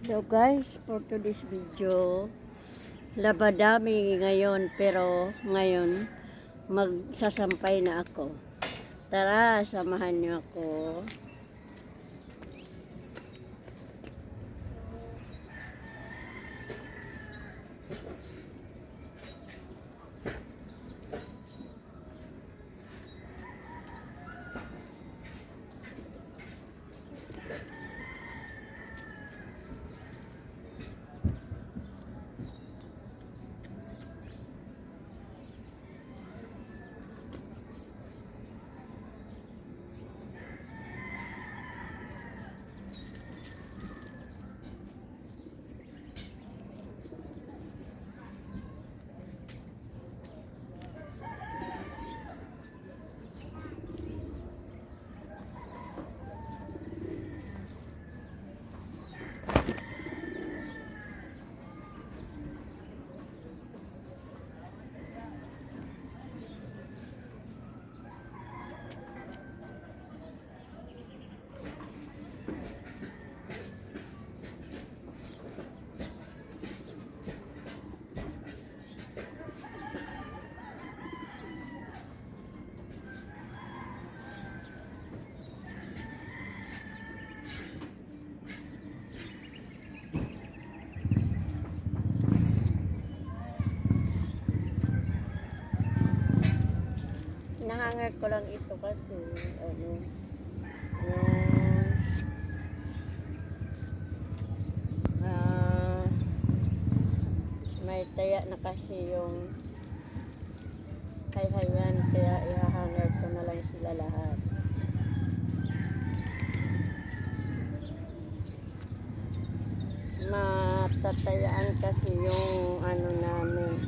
Hello guys, for today's video, labadami ngayon pero ngayon magsasampay na ako. Tara, samahan niyo ako. Nangangat ko lang ito kasi yung may taya na kasi yung hayhayan, kaya ihahanger ko na lang sila lahat. Matatayaan kasi yung namin,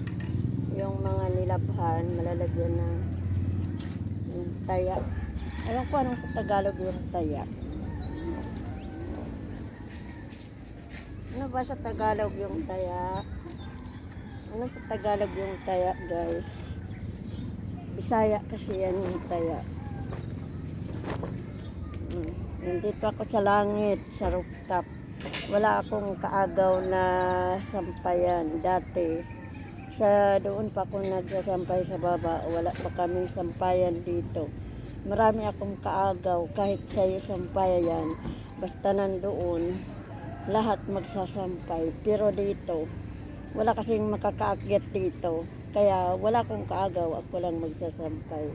yung mga nilabhan, malalagyan ng taya. Alam ko anong sa Tagalog yung taya. Ano ba sa Tagalog yung taya? Ano sa Tagalog yung taya, guys? Bisaya kasi yan yung taya. Nandito ako sa langit, sa rooftop. Wala akong kaagaw na sampayan dati. Sa doon pa ako nagsasampay sa baba, wala pa kaming sampayan dito. Marami akong kaagaw kahit sa'yo sampayan, basta nandoon, lahat magsasampay. Pero dito, wala kasing makakaakyat dito, kaya wala akong kaagaw, ako lang magsasampay.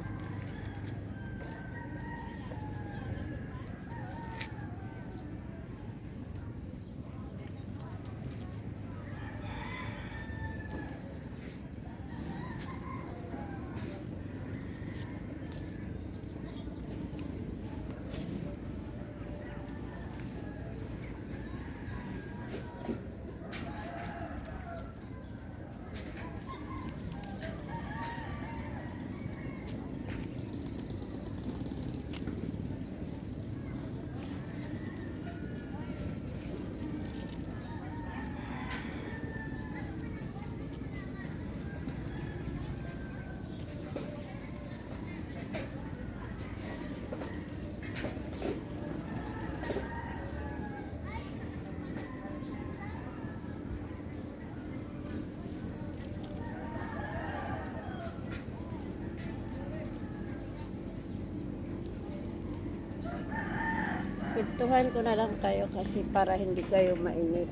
Pintuhan ko na lang kayo kasi para hindi kayo mainit.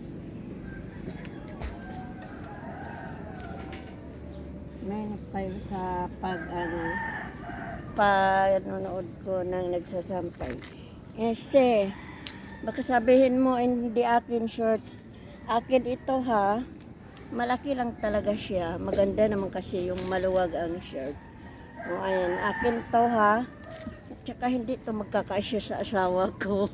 May nagpayo sa panonood ko ng nagsasampay. Este, baka sabihin mo hindi akin short. Akin ito ha. Malaki lang talaga siya. Maganda naman kasi yung maluwag ang shirt. O ayan, akin to ha. Tsaka hindi to magkakasya sa asawa ko.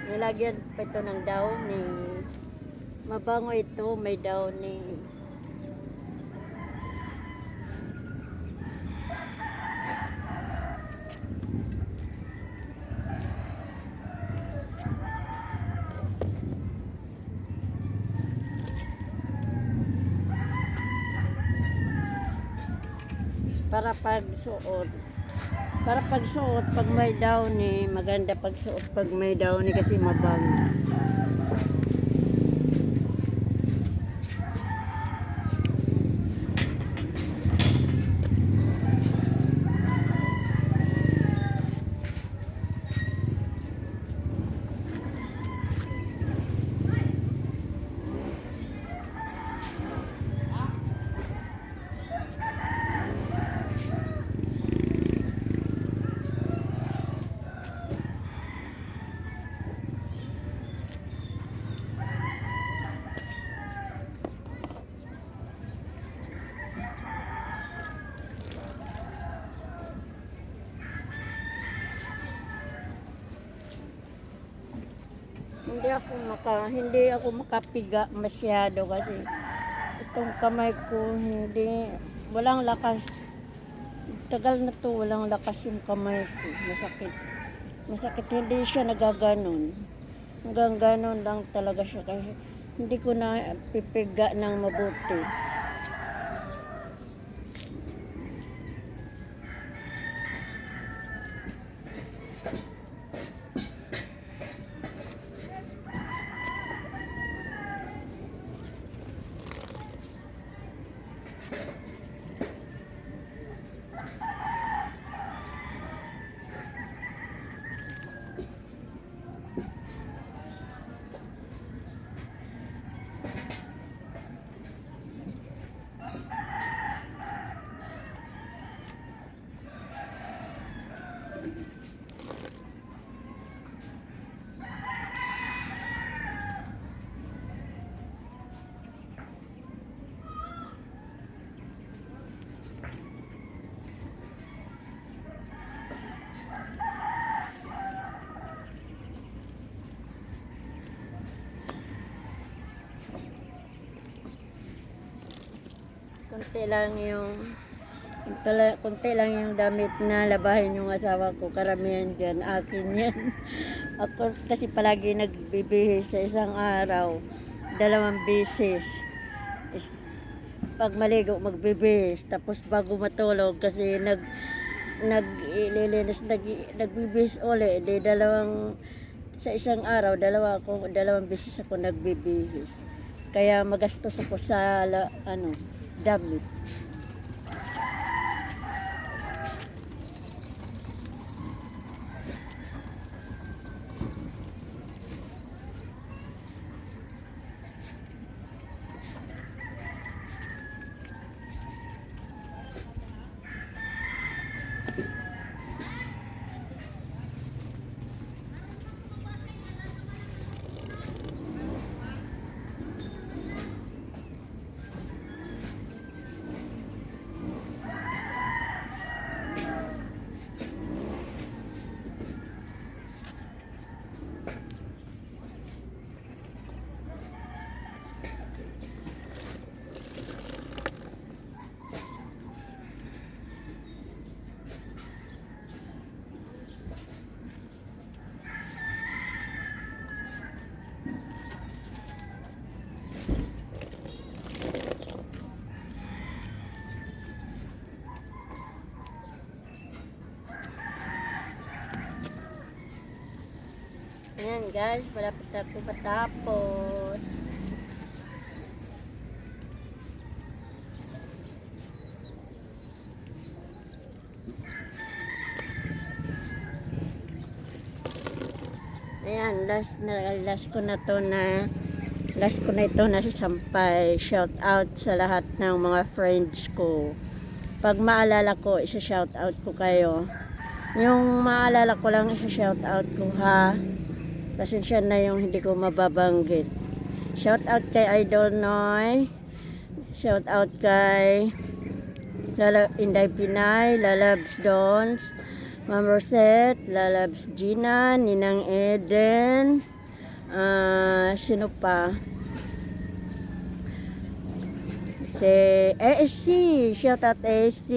Nilagyan pa ito ng downy. Mabango ito, may downy. para pagsuot. Para pagsuot, pag may downy, maganda pagsuot pag may downy kasi mabango. Hindi ako makapiga masyado kasi itong kamay ko walang lakas. Tagal na to, walang lakas yung kamay ko. Masakit. Masakit, hindi siya nagaganon. Hanggang ganon lang talaga siya kasi hindi ko na pipiga ng mabuti. Konti lang yung damit na labahin yung asawa ko. Karamihan dyan, akin yan. Ako kasi palagi nagbibihis sa isang araw, 2 beses. Pag maligo, magbibihis. Tapos bago matulog, kasi nagbibihis uli. Sa isang araw, 2 beses ako nagbibihis. Kaya magastos ako sa damit. Ayan guys, malapit na ako matapos. Ayan, last ko na ito na sampay. Shout out sa lahat ng mga friends ko. Pag maalala ko, isa-shout out ko kayo. Yung maalala ko lang, isa-shout out ko ha. Pasensya na yung hindi ko mababanggit. Shout out kay Idol Noy. Shout out kay Inday Pinay, Lalabs Dons, Ma'am Rosette, Lalabs Gina, Ninang Eden, sino pa? Si ASC, shout out ASC.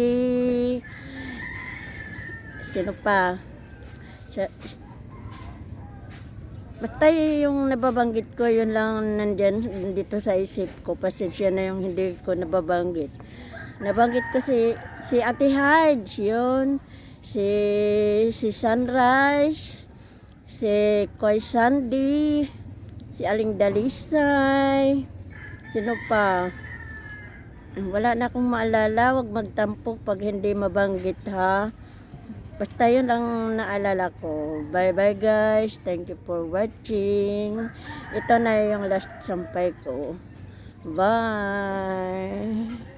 Sino pa? Basta yung nababanggit ko, yun lang nandyan dito sa isip ko. Pasensya na yung hindi ko nababanggit. Nabanggit ko si Ate Hides, yun. Si Sunrise, si Koy Sandy, si Aling Dalisay, sino pa? Wala na akong maalala, wag magtampok pag hindi mabanggit ha. Basta yun lang naalala ko. Bye bye guys, thank you for watching. Ito na yung last sampay ko. Bye!